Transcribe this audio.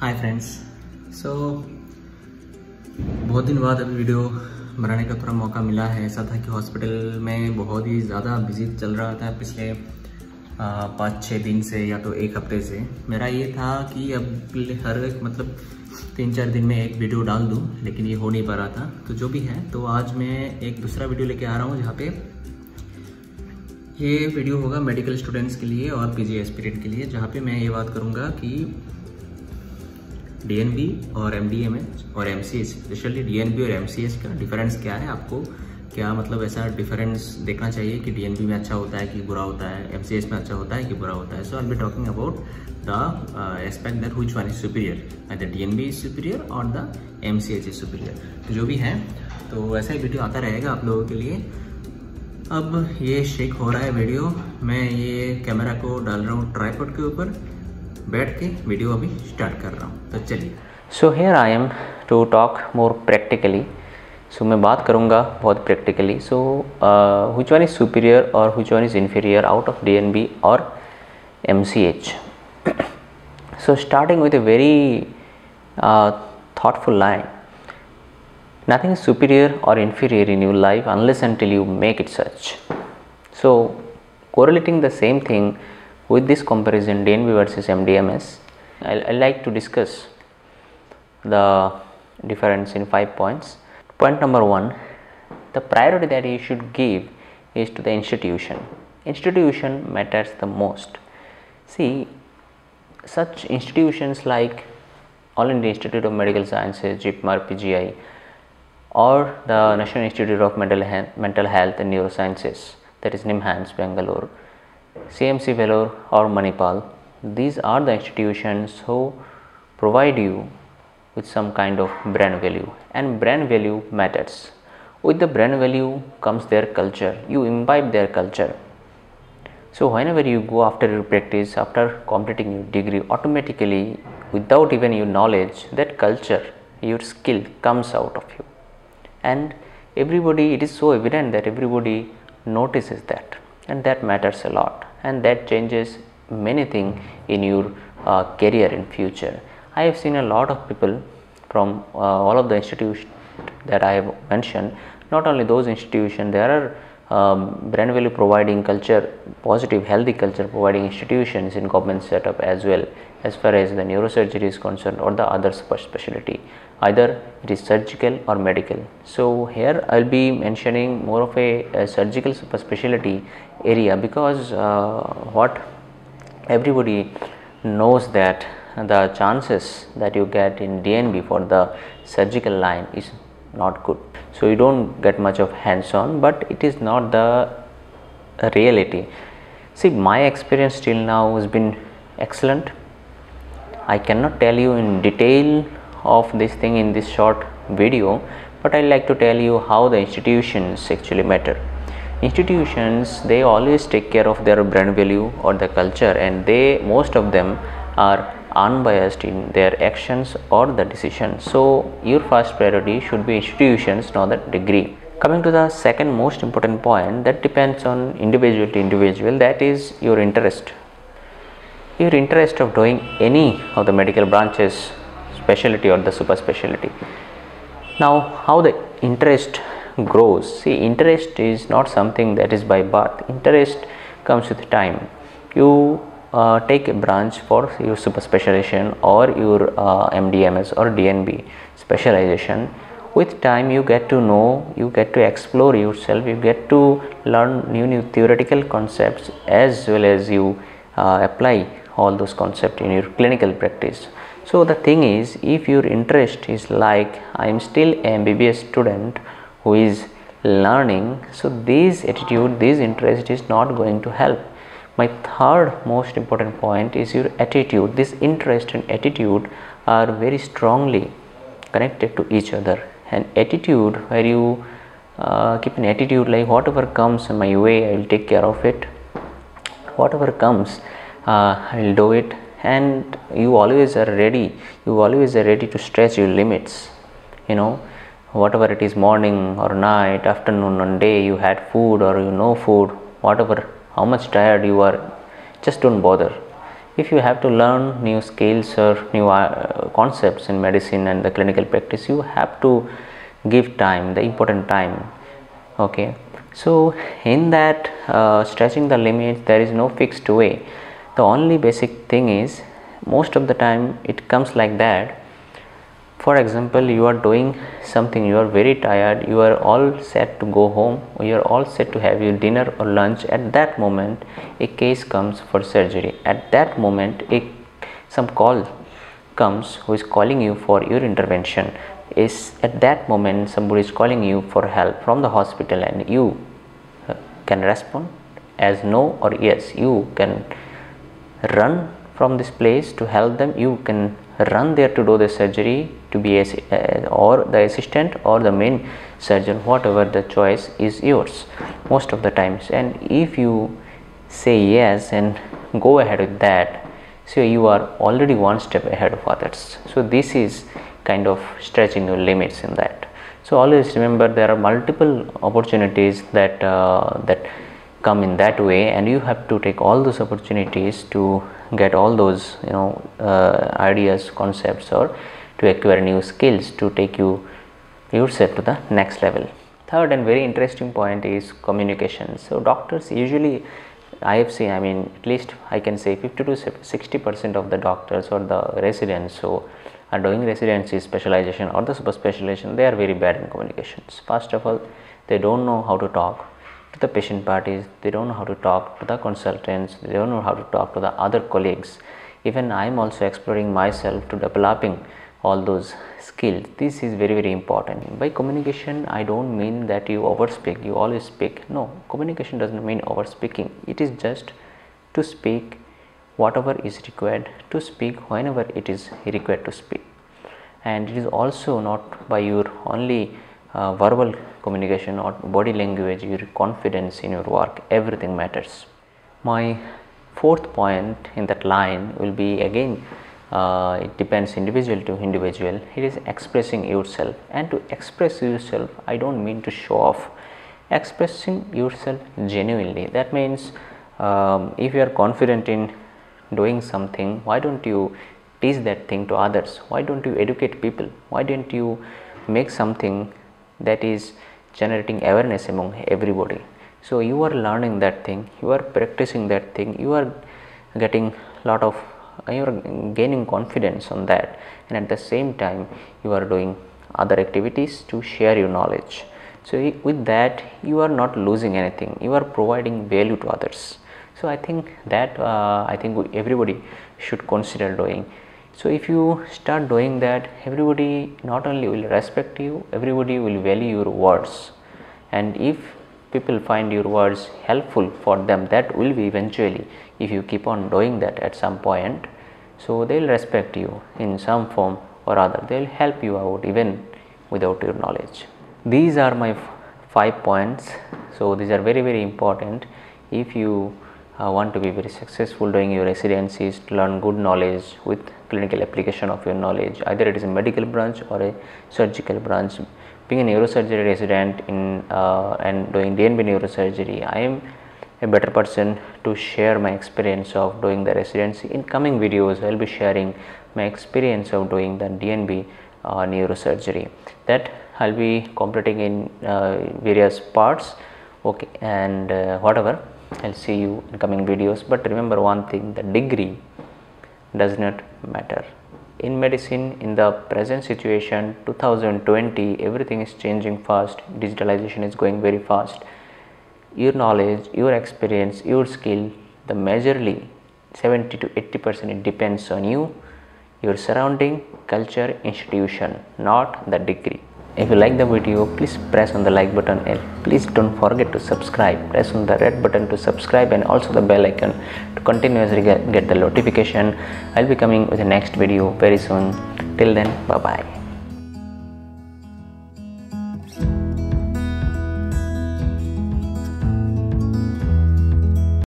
Hi friends. सो बहुत दिन बाद अभी वीडियो बनाने का थोड़ा मौका मिला है। ऐसा था कि हॉस्पिटल में बहुत ही ज़्यादा बिजी चल रहा था पिछले 5-6 दिन से या तो एक हफ्ते से। मेरा ये था कि अब हर एक 3-4 दिन में एक वीडियो डाल दूं, लेकिन ये हो नहीं पा रहा था। तो जो भी है, तो आज मैं एक दूसरा वीडियो लेके आ रहा हूँ, जहाँ पे ये वीडियो होगा मेडिकल स्टूडेंट्स के लिए और पीजी एस्पिरेंट के लिए, जहाँ पे मैं ये बात करूँगा कि डीएनबी और एमडीएमएच और एमसीएच, स्पेशली डीएनबी और एमसीएच का डिफरेंस क्या है, आपको क्या ऐसा डिफरेंस देखना चाहिए कि डीएनबी में अच्छा होता है कि बुरा होता है, एमसीएच में अच्छा होता है कि बुरा होता है। So I will be talking about the aspect that which one is superior, either DNB is superior और द एमसीएच इज सुपीरियर। तो जो भी है, तो ऐसा ही वीडियो आता रहेगा आप लोगों के लिए। अब ये शेक हो रहा है वीडियो, मैं ये कैमरा को डाल रहा हूँ ट्राइपॉड के ऊपर, बैठ के वीडियो अभी स्टार्ट कर रहा हूँ। तो चलिए। So here I am to talk more practically. So मैं बात करूँगा बहुत practically. So which one is superior और which one is inferior out of DNB और MCH. So starting with a very thoughtful line. Nothing is superior or inferior in your life unless until you make it such. So correlating the same thing with this comparison DNB versus MDMS, I like to discuss the difference in 5 points. Point number 1, the priority that you should give is to the institution. Institution matters the most. See, such institutions like All India Institute of Medical Sciences, JIPMER, PGI, or the National Institute of Mental Health and Neurosciences, that is NIMHANS, Bangalore, CMC Vellore or Manipal. These are the institutions who provide you with some kind of brand value, and brand value matters. With the brand value comes their culture. You imbibe their culture. So whenever you go after your practice, after completing your degree, automatically without even your knowledge, that culture, your skill comes out of you, and everybody, it is so evident that everybody notices that, and that matters a lot, and that changes many things in your career in future. I have seen a lot of people from all of the institutions that I have mentioned. Not only those institutions, there are brand value providing culture, positive healthy culture providing institutions in government setup as well, as far as the neurosurgery is concerned or the other super specialty, either it is surgical or medical. So here I will be mentioning more of a surgical super specialty area, because what everybody knows that the chances that you get in DNB for the surgical line is not good. So you don't get much of hands-on, but it is not the reality. See, my experience till now has been excellent. I cannot tell you in detail of this thing in this short video, but I like to tell you how the institutions actually matter. Institutions, they always take care of their brand value or the culture, and they, most of them are unbiased in their actions or the decisions. So your first priority should be institutions, not the degree. Coming to the second most important point, that depends on individual to individual, that is your interest. Your interest of doing any of the medical branches, specialty or the super specialty. Now, how the interest grows? See, interest is not something that is by birth. Interest comes with time. You take a branch for your super specialization or your MDMS or DNB specialization. With time, you get to know, you get to explore yourself, you get to learn new theoretical concepts, as well as you apply all those concepts in your clinical practice. So the thing is, if your interest is like, I am still an MBBS student who is learning, so this attitude, this interest is not going to help. My third most important point is your attitude. This interest and attitude are very strongly connected to each other. And attitude, where you keep an attitude like, whatever comes my way, I will take care of it. Whatever comes, I will do it. And you always are ready. You always are ready to stretch your limits. You know, whatever it is, morning or night, afternoon or day, you had food or food, whatever, how much tired you are, just don't bother. if you have to learn new skills or new concepts in medicine and the clinical practice, you have to give time, the important time. Okay, so in that stretching the limits, there is no fixed way. The only basic thing is, most of the time it comes like that. For example, you are doing something, you are very tired, you are all set to go home, or you are all set to have your dinner or lunch. At that moment a case comes for surgery. At that moment some call comes who is calling you for your intervention. Is at that moment somebody is calling you for help from the hospital, and you can respond as no or yes. You can run from this place to help them, you can run there to do the surgery, to be or the assistant or the main surgeon, whatever the choice is yours most of the times. And if you say yes and go ahead with that, so you are already one step ahead of others. So this is kind of stretching your limits in that. So always remember, there are multiple opportunities that come in that way, and you have to take all those opportunities to get all those ideas, concepts, or to acquire new skills to take yourself to the next level. Third and very interesting point is communication. So doctors usually, I have seen, I mean, at least I can say 50 to 60% of the doctors or the residents who are doing residency, specialization or the super specialization, they are very bad in communications. First of all, they don't know how to talk to the patient parties, they don't know how to talk to the consultants, they don't know how to talk to the other colleagues. Even I am also exploring myself to developing all those skills. This is very, very important. By communication, I don't mean that you overspeak, you always speak. No, communication doesn't mean overspeaking. It is just to speak whatever is required to speak whenever it is required to speak. And it is also not by your only verbal communication or body language, your confidence in your work, everything matters. My fourth point in that line will be, again, it depends individual to individual. It is expressing yourself. And to express yourself, I don't mean to show off. Expressing yourself genuinely, that means if you are confident in doing something, why don't you teach that thing to others? Why don't you educate people? Why don't you make something that is generating awareness among everybody? So you are learning that thing, you are practicing that thing, you are getting lot of, you are gaining confidence on that, and at the same time you are doing other activities to share your knowledge. So with that, you are not losing anything, you are providing value to others. So I think that everybody should consider doing. So if you start doing that, everybody not only will respect you, everybody will value your words. And if people find your words helpful for them, that will be eventually, if you keep on doing that at some point, so they will respect you in some form or other. They will help you out even without your knowledge. These are my 5 points. So these are very, very important if you want to be very successful doing your residencies, to learn good knowledge with clinical application of your knowledge, either it is a medical branch or a surgical branch. Being a neurosurgery resident in and doing DNB neurosurgery, I am a better person to share my experience of doing the residency. In coming videos, I will be sharing my experience of doing the DNB neurosurgery, that I will be completing in various parts. Okay, and whatever, I'll see you in coming videos. But remember one thing, the degree does not matter. In medicine, in the present situation, 2020, everything is changing fast, digitalization is going very fast. Your knowledge, your experience, your skill, the majorly 70 to 80% it depends on you, your surrounding, culture, institution, not the degree. If you like the video, please press on the like button, and please don't forget to subscribe. Press on the red button to subscribe and also the bell icon to continuously get the notification. I'll be coming with the next video very soon. Till then, bye bye.